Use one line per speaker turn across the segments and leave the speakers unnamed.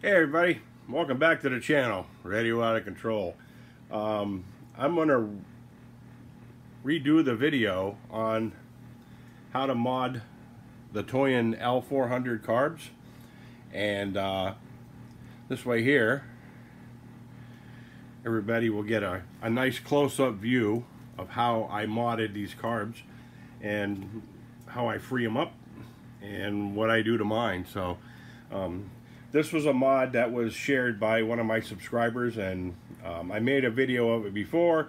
Hey everybody, welcome back to the channel, Radio Out of Control. I'm going to redo the video on how to mod the Toyan L400 carbs. And this way here, everybody will get a nice close-up view of how I modded these carbs and how I free them up and what I do to mine. So this was a mod that was shared by one of my subscribers, and I made a video of it before,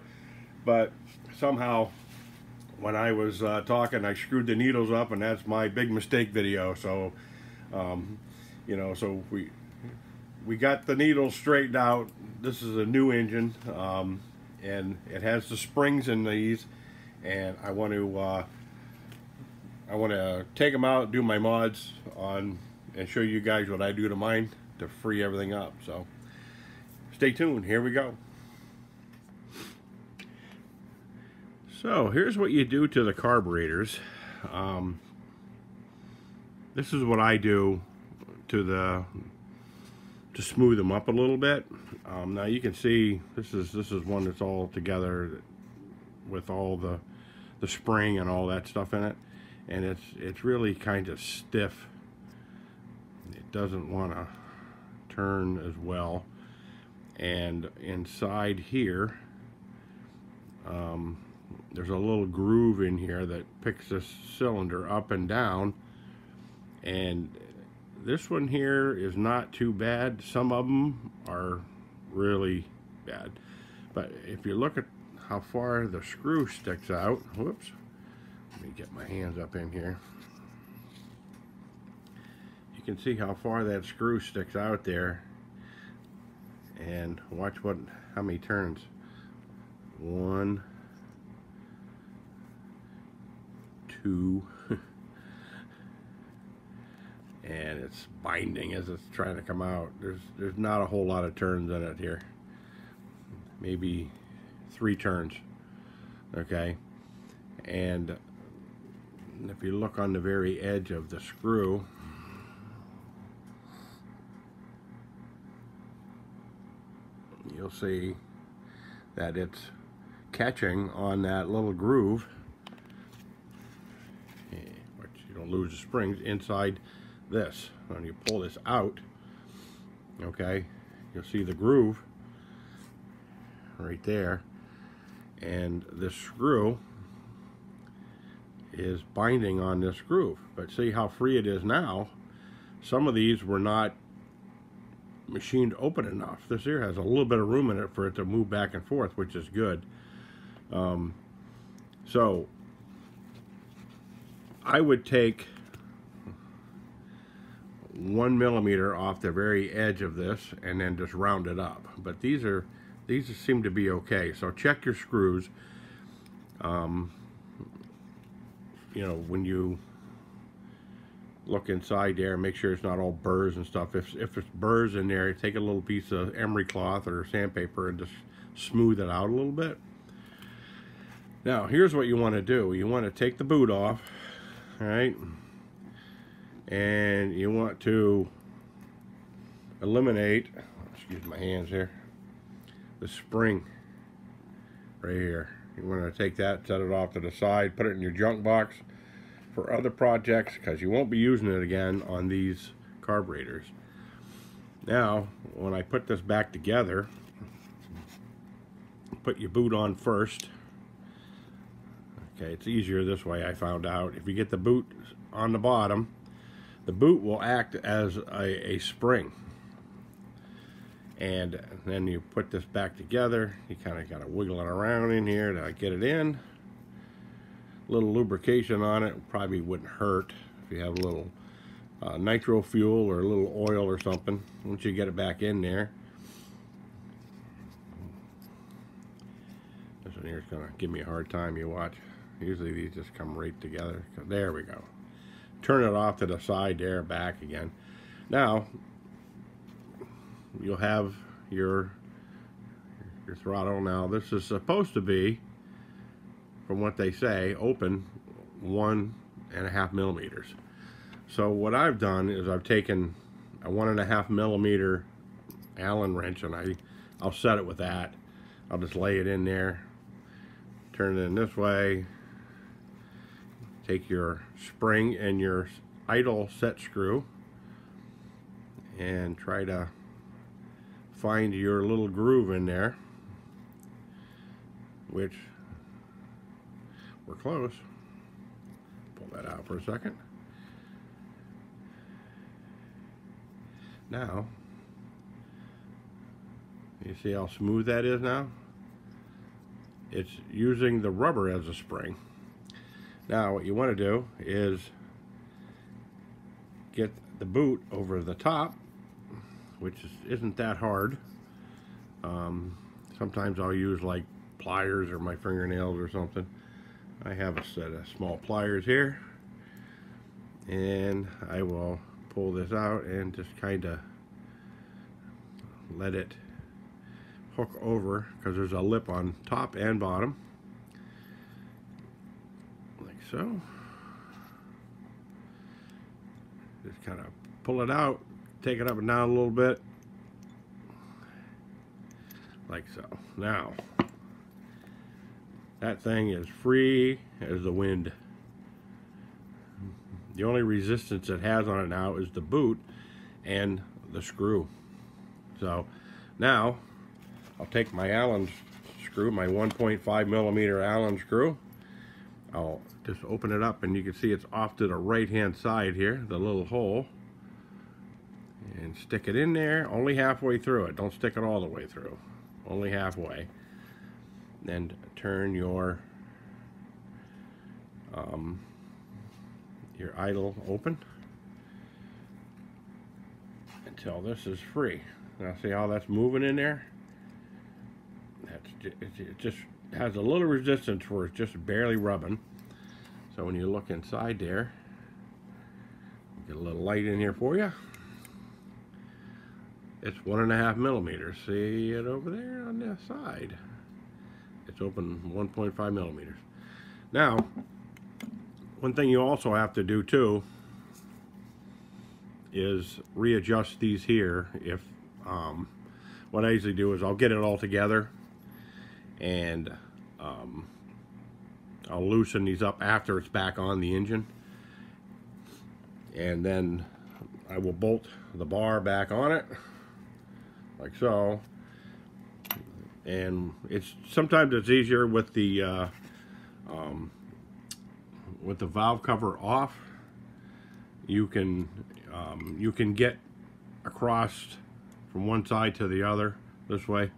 but somehow when I was talking, I screwed the needles up, and that's my big mistake video. So you know, so we got the needles straightened out. This is a new engine, and it has the springs in these, and I want to take them out, do my mods on, and show you guys what I do to mine to free everything up. So stay tuned, here we go. So here's what you do to the carburetors. This is what I do to smooth them up a little bit. Now you can see this is one that's all together with all the spring and all that stuff in it, and it's really kind of stiff. It doesn't want to turn as well. And inside here, there's a little groove in here that picks this cylinder up and down. And this one here is not too bad. Some of them are really bad. But if you look at how far the screw sticks out, whoops, let me get my hands up in here. You can see how far that screw sticks out there, and watch how many turns. 1, 2, and it's binding as it's trying to come out. There's not a whole lot of turns in it here, maybe 3 turns. Okay, and if you look on the very edge of the screw, you'll see that it's catching on that little groove, but you don't lose the springs inside this. When you pull this out, okay, you'll see the groove right there, and this screw is binding on this groove. But see how free it is now. Some of these were not machined open enough. This here has a little bit of room in it for it to move back and forth, which is good. So I would take 1 millimeter off the very edge of this and then just round it up. But these seem to be okay. So check your screws. You know, when you look inside there, make sure it's not all burrs and stuff. If it's burrs in there, take a little piece of emery cloth or sandpaper and just smooth it out a little bit. Now here's what you want to do. You want to take the boot off, all right, and you want to eliminate, excuse my hands here, the spring right here. You want to take that, set it off to the side, put it in your junk box for other projects, because you won't be using it again on these carburetors. Now, when I put this back together, put your boot on first. Okay, it's easier this way, I found out. If you get the boot on the bottom, the boot will act as a spring. And then you put this back together. You kind of got to wiggle it around in here to get it in. A little lubrication on it probably wouldn't hurt if you have a little nitro fuel or a little oil or something. Once you get it back in there, this one here is going to give me a hard time. You watch. Usually these just come right together. There we go. Turn it off to the side there, back again. Now you'll have your throttle. Now this is supposed to be, from what they say, open 1.5 millimeters. So what I've done is I've taken a 1.5 millimeter Allen wrench, and I'll set it with that. I'll just lay it in there, turn it in this way, take your spring and your idle set screw and try to find your little groove in there, which we're close. Pull that out for a second. Now, you see how smooth that is now? It's using the rubber as a spring. Now what you want to do is get the boot over the top, which isn't that hard. Sometimes I'll use like pliers or my fingernails or something. I have a set of small pliers here, and I will pull this out and just kind of let it hook over, because there's a lip on top and bottom, like so. Just kind of pull it out, take it up and down a little bit, like so. Now that thing is free as the wind. The only resistance it has on it now is the boot and the screw. So now I'll take my Allen screw, my 1.5 millimeter Allen screw. I'll just open it up, and you can see it's off to the right hand side here, the little hole, and stick it in there only halfway through it. Don't stick it all the way through, only halfway. Then turn your idle open until this is free. Now see how that's moving in there? It just has a little resistance where it's just barely rubbing. So when you look inside there, get a little light in here for you. It's 1.5 millimeters. See it over there on the side? It's open 1.5 millimeters. Now, one thing you also have to do too is readjust these here. If what I usually do is I'll get it all together, and I'll loosen these up after it's back on the engine, and then I will bolt the bar back on it like so. And sometimes it's easier with the valve cover off. You can get across from one side to the other this way,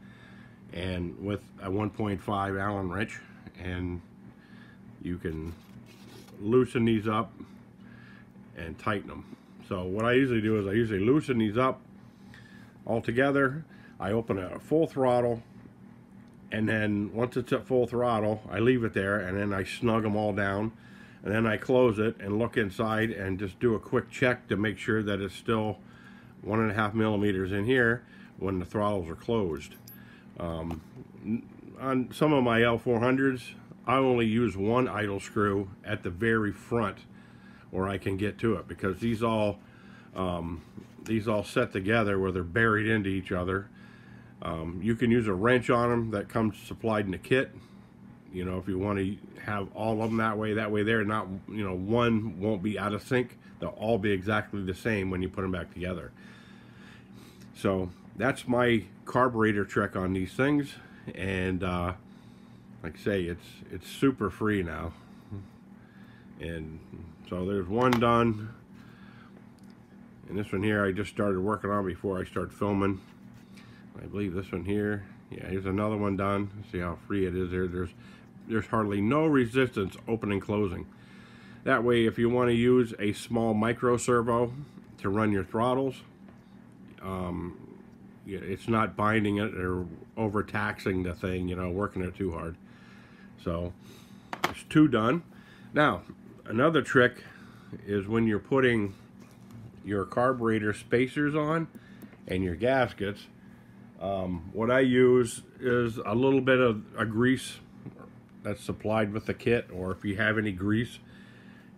and with a 1.5 Allen wrench, and you can loosen these up and tighten them. So what I usually do is I usually loosen these up all together. I open it at full throttle, and then once it's at full throttle, I leave it there, and then I snug them all down, and then I close it and look inside and just do a quick check to make sure that it's still 1.5 millimeters in here when the throttles are closed. On some of my L400s, I only use one idle screw at the very front where I can get to it, because these all set together where they're buried into each other. You can use a wrench on them that comes supplied in the kit. You know, if you want to have all of them that way they're not, you know, one won't be out of sync. They'll all be exactly the same when you put them back together. So that's my carburetor trick on these things, and like I say, it's super free now. And so there's one done, and this one here I just started working on before I start filming. I believe this one here, yeah, here's another one done. See how free it is there. There's hardly no resistance opening and closing. That way, if you want to use a small micro servo to run your throttles, it's not binding it or overtaxing the thing, you know, working it too hard. So there's two done. Now another trick is when you're putting your carburetor spacers on and your gaskets. What I use is a little bit of a grease that's supplied with the kit, or if you have any grease,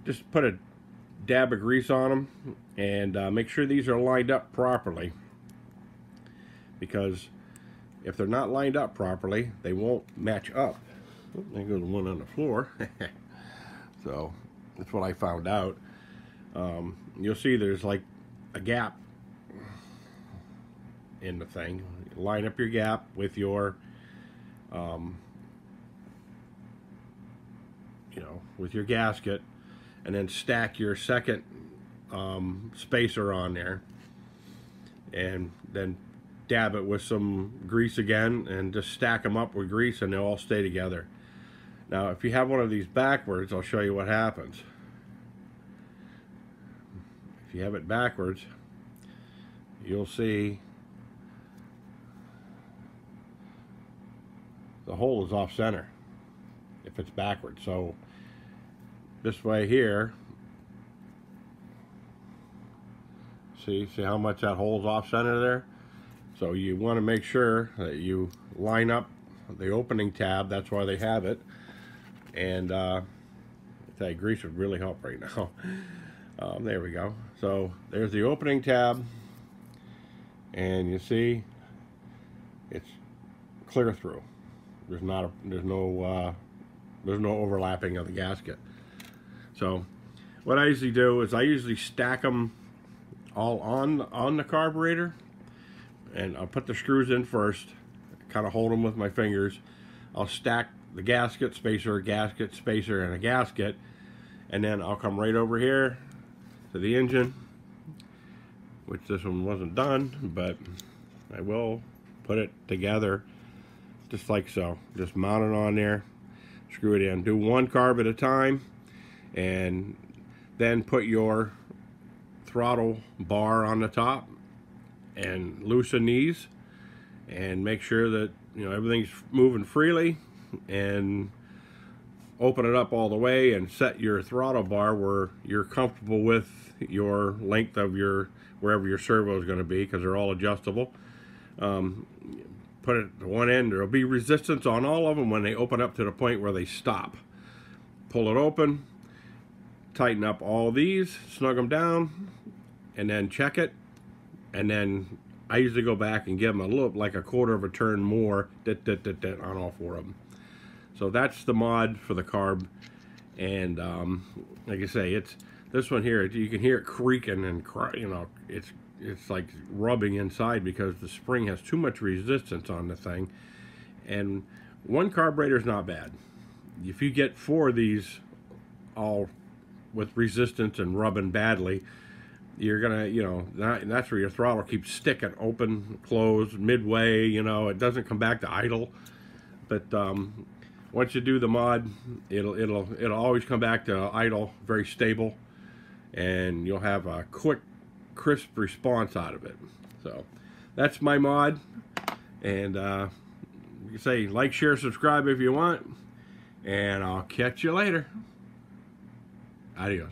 just put a dab of grease on them, and make sure these are lined up properly, because if they're not lined up properly, they won't match up. Oh, there goes one on the floor. So that's what I found out. You'll see there's like a gap in the thing. Line up your gap with your with your gasket, and then stack your second spacer on there, and then dab it with some grease again, and just stack them up with grease, and they'll all stay together. Now if you have one of these backwards, I'll show you what happens. If you have it backwards, you'll see the hole is off center if it's backwards. So this way here, see how much that hole's off center there? So you want to make sure that you line up the opening tab. That's why they have it. And that grease would really help right now. There we go. So there's the opening tab, and you see it's clear through. There's no overlapping of the gasket. So what I usually do is I usually stack them all on the carburetor, and I'll put the screws in first, kind of hold them with my fingers. I'll stack the gasket, spacer, and a gasket, and then I'll come right over here to the engine, which this one wasn't done, but I will put it together just like so. Just mount it on there, screw it in. Do one carb at a time, and then put your throttle bar on the top and loosen these, and make sure that everything's moving freely, and open it up all the way and set your throttle bar where you're comfortable with your length of your wherever your servo is going to be, because they're all adjustable. Put it to one end. There'll be resistance on all of them when they open up to the point where they stop. Pull it open, tighten up all these, snug them down, and then check it. And then I usually go back and give them a little, like a quarter of a turn more on all four of them. So that's the mod for the Carb. And like I say, it's this one here, you can hear it creaking, and it's like rubbing inside because the spring has too much resistance on the thing. And one carburetor is not bad. If you get 4 of these all with resistance and rubbing badly, you're gonna, that's where your throttle keeps sticking, open, close, midway. It doesn't come back to idle. But once you do the mod, it'll always come back to idle, very stable, and you'll have a quick, crisp response out of it. So that's my mod. And you say like, share, subscribe if you want, and I'll catch you later. Adios.